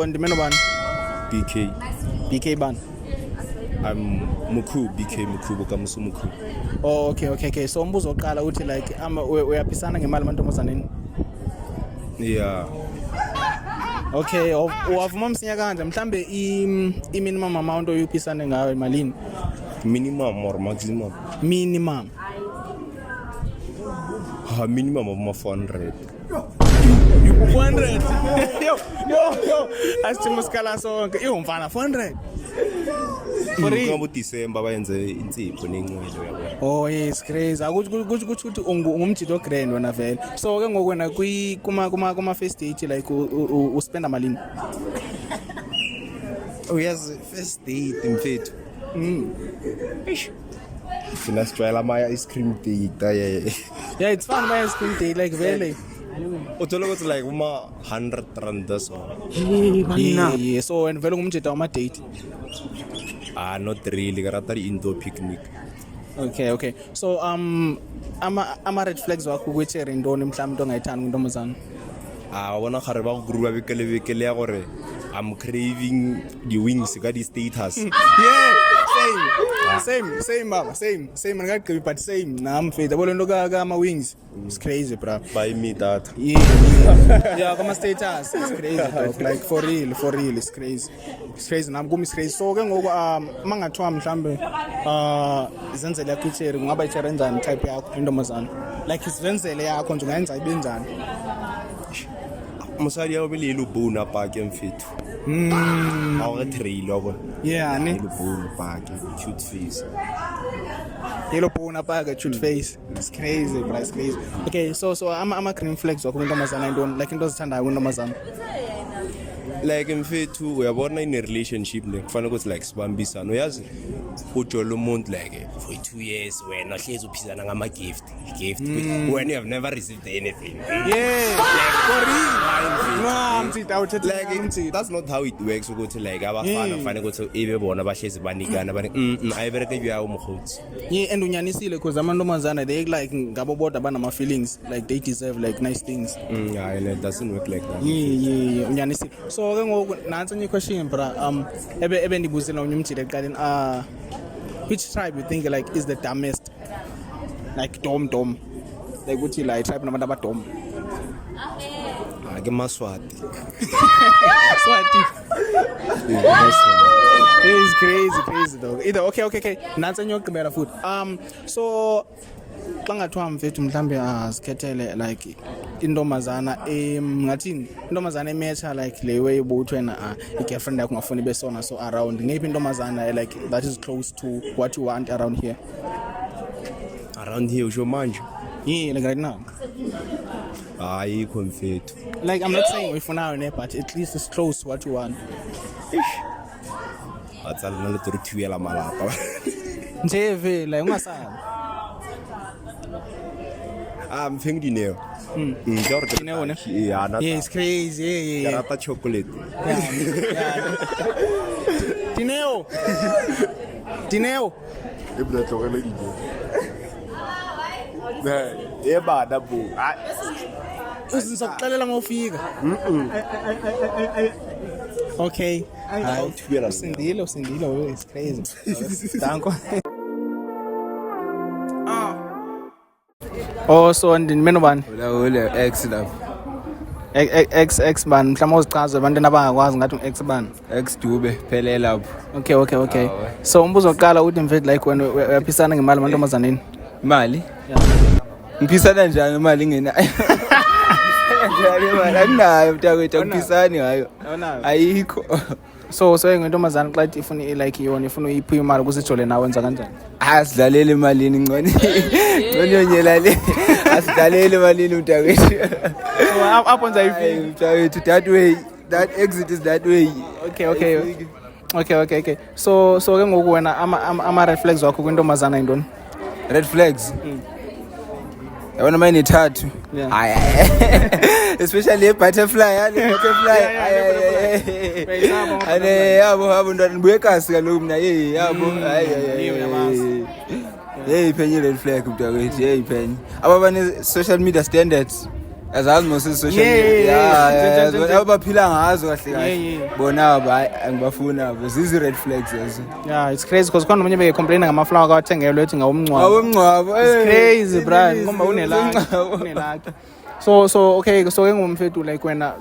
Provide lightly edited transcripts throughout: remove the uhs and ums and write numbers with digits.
Ndimeno bani? BK. BK bani? I'm Mukhu, BK Mukhu Bokamusu Mukhu. Oh, okay. So umbuzo oqala uthi like uyaphisana ngemali amantombazaneni? Yeah. Okay, wavuma msinya kanje mhlambe minimum amount oyuphisane ngayo emalini? Minimum or maximum? Minimum. Minimum of 400. 400. Yo. Asimuskala sonke. Yo mfana 400. For real. December bayenze insipho nengcwele uyabona. Oh yes, crazy. Ukuthi ungumjito grand wena vele. So ke ngoku wena kuma first date like u spend amalini? Oh yes, first date mfethu. Fina sitwala my ice cream date. Yeah, it's fun my ice cream date like vele. Uthola ukuthi like uma 100 rand so. Yeah, so and vele ngumjito wama date. Not really. Karata indoor picnic. Okay. So ama red flags wakho ukuthi rindoni mhlawumbe ongayithanda kuntombazana? Wona khare ba go gruba bekele ya gore I'm craving the wings ka di status. Yeah, same baba, same ngakagqibi but same nami mfethu yabo lento ka ama wings. It's crazy bro. Buy me that. Yeah, kama status it's crazy dog. Like for real it's crazy. It's crazy nami kumi crazy. So ke ngoku mangathiwa mhlambe izenzele yakho itshere kungaba itshere njani type yakho intombazana? Like izenzele yakho nje ungayenza ibe njani? Musadi ya obele lo bona pa ke mfethu. Awu trail yabo. Yeah, ne. Lo bona pa ke cute face. Yellow bona pa ke cute face. It's crazy, but it's crazy. Okay, so ama green flags wakho kuntombazana intoni? Like into ozithandayo kuntombazana? Like mfethu uyabona in a relationship ne kufanele ukuthi like sibambisana uyazi ujola umuntu like for 2 years wena hlezi uphizana ngama gift when you have never received anything. Yeah, like for real. No, mtsi like that's not how it works ukuthi like abafana kufanele ukuthi ibe bona bahlezi banikana bani ayibereke byawo umkhotsi. Yeah, and unyanisile because amantombazana they like ngabo bodwa banama feelings like they deserve like nice things. Yeah, and it doesn't work like that. Yeah, unyanisile. So ke ngoku nansi enye question bra ebe ndibuzela unyumjile eqaleni which tribe you think like is the dumbest, like dom like uthi like tribe nabantu abadom? Ke Maswati. Swati. It's crazy dog. Either okay. Nansi enye yokuqibela futhi. So xa ngathiwa mfethu mhlambe asikhethele like intombazana ngathini intombazana ematcha like le way ubuthi wena i-girlfriend yakho ungafuni besona so around ngephi intombazana like that is close to what you want around here usho manje? Yeah, like right now. Ayikho mfethu. Like I'm not saying uyifunayo ne but at least it's close to what you want. Atsala le tori thuela malapa. Nje vele ungasabi. Mfeng Dineo. Dineo ne? Yeah, it's crazy. Yeah. Karata chocolate. Yeah. Dineo. Ebla tlogela dijo. Bada bu. Usizokuxelela mawufika. Okay. Usindile it's crazy. Danko. Oh, so ndimeno bani? Ule X lapho. X bani mhlawumbe uzichaze abantu abangakwazi ngathi X bani? X Dube phelela lapho. Okay. So umbuzo oqala uthi mfethu like wena uyaphisana ngemali amantombazaneni? Imali? Yeah. Ngiphisana njani imali ingena? Njani imali anayo mntakwethu ngiphisani ngayo. Ayikho. So ngentombazana xa ifuna like yona ifuna uyiphi imali kusijole nawe wenza kanjani? Asidlalele emalini ngcone. Ngconyonyela le. Asidlalele emalini mntakwethu. So apho nza ifika mntakwethu that exit is that way. Okay. So ke ngoku wena ama red flags wakho kwintombazana intoni? Red flags? Yabona manje ithathu. Especially butterfly. Yabo ntwana nibuyekasi kaloku mina yabo hey phenye red flag mntakwethu hey phenye ababane social media standards azazi mose social Yeah. media baphila ngazo kahle kahle Yeah. bona hayi angibafuna abo zizi red flags lezo Yeah, it's crazy because khona umunye beke-complaina ngama-flower kawathengele ethi ngawomncwabo. awomncwabo It's crazy, bro. Ngomba unelaki. So okay, so ke ngumfethu like wena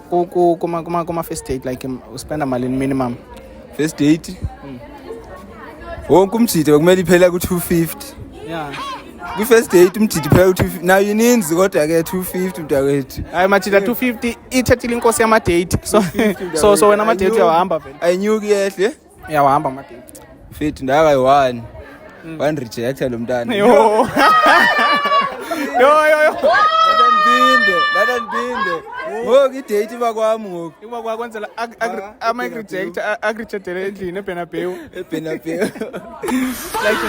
kuma first date like uspenda malini minimum? first date wonke umjidi bekumele iphela ku-250 Yeah. kwi-first date umjidi phela ku-250 nayo ininzi kodwa-ke 250 mntakwethu Hayi mathida 250 ithethile inkosi yama-date. So wena ama-date uyawahamba vele. ayinyuki yehle Uyawahamba ama-date. fethu ndakayi-1 rejecta lo mntana Yo. ladanibinde ngoku idate iba kwami ngoku Iba kwakwenzela ama-rejectele endlini eBenabeu. ebhenabhe Like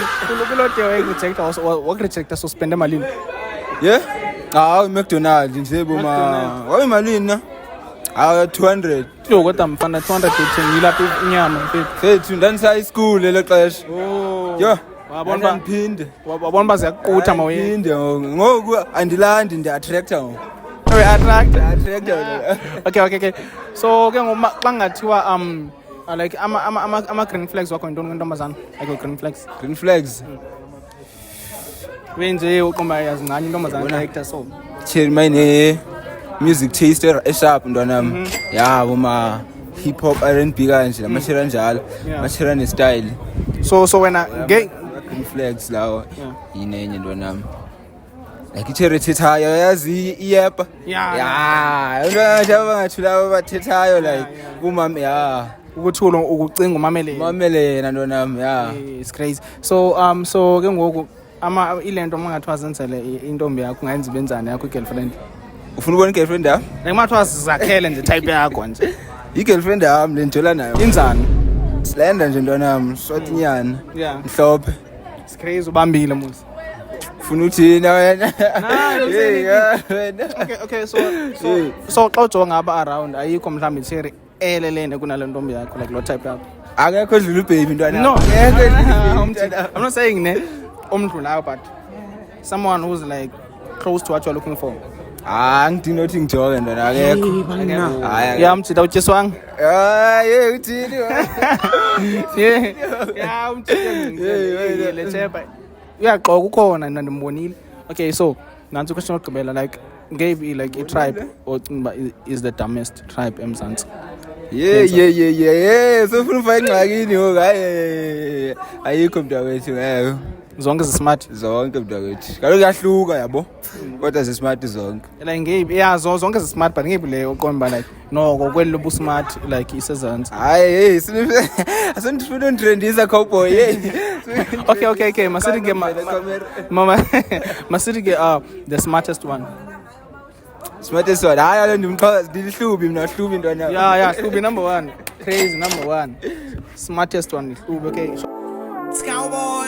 kulo day wayi-rejecta wakurejecta so spende malini? ye hawu i-mcdonald nje boma McDonald's. wabe malini na hawu 200 Yo kodwa mfana 200 uthengile inyama mfethu. fethu ndandisaya isikulu lelo xesha Oh. yo Wabona ndiphinde wabona baziyaqutha mawe. phinde ngoku andilandi ndi-attracta ngoku Attract. attracta Okay. So ke ngoma bangathiwa like ama green flags wakho intoni kwentombazana? Like green flags. green flags Wenje uqomba yazincane intombazana character so. cherry mine music taste esharp ntwanam ya boma hip hop R&B kanje lamashera njalo Yeah. mashera ne-style So wena ngeke green flags lawo Yeah. yinenye ntwanam like icherry thethayo yazi iyepa Yeah. ya ntwana bangathula bathethayo like umama ya ukuthula ukucinga umamele. mamele yena ntwanam ya It's crazy. So ke ngoku ilento mangathiwa zenzele intombi yakho ungayenza benzane yakho i-girlfriend. ufuna ubona i-girlfriend yam Like mathiwa zakhele nje type yakho nje. i-girlfriend yam le njola nayo Inzani? silenda nje ntwanam swatinyana Yeah. mhlophe It's crazy ubambile musi. ufuna uthina wena don't say Hey, yeah, wena Okay, so xa ujonga apha around ayikho mhlawumbi cherry elelene kunale ntombi yakho like lo type yakho. akekho edlula ubhebi ntwana No, akekho edlula ubhebi I'm not saying ne omdlulayo but someone who's like close to what you're looking for. ngidinga uthi ngijoke ntwana akekho hayi Yeah, mthida utyiswanga. hayi uthini Yeah, umthida le chepa. Uyaqoka ukhona nandimbonile. Okay, so nansi question ogqibela like ngave like a tribe or is the dumbest tribe eMzantsi. ye sofuna ufaka ingxakini ngoku hayi ayikho mntakwethu ngeke Zonke zismart. zonke mntakwethu kaloku kuyahluka yabo kodwa zismart zonke Like ngave yeah zonke zismart but ngave le uqomba like noko kweli lobu smart like isezantsi. hayi asendifuna unditrendisa cowboy yeni Okay. Masithi ke mama masithi ke the smartest one. smartest one hayi alo ndimxhosa ndilihlubi mna hlubi ntwana Yeah, Hlubi number 1. Crazy number 1. Smartest one, Hlubi. Okay. Cowboy.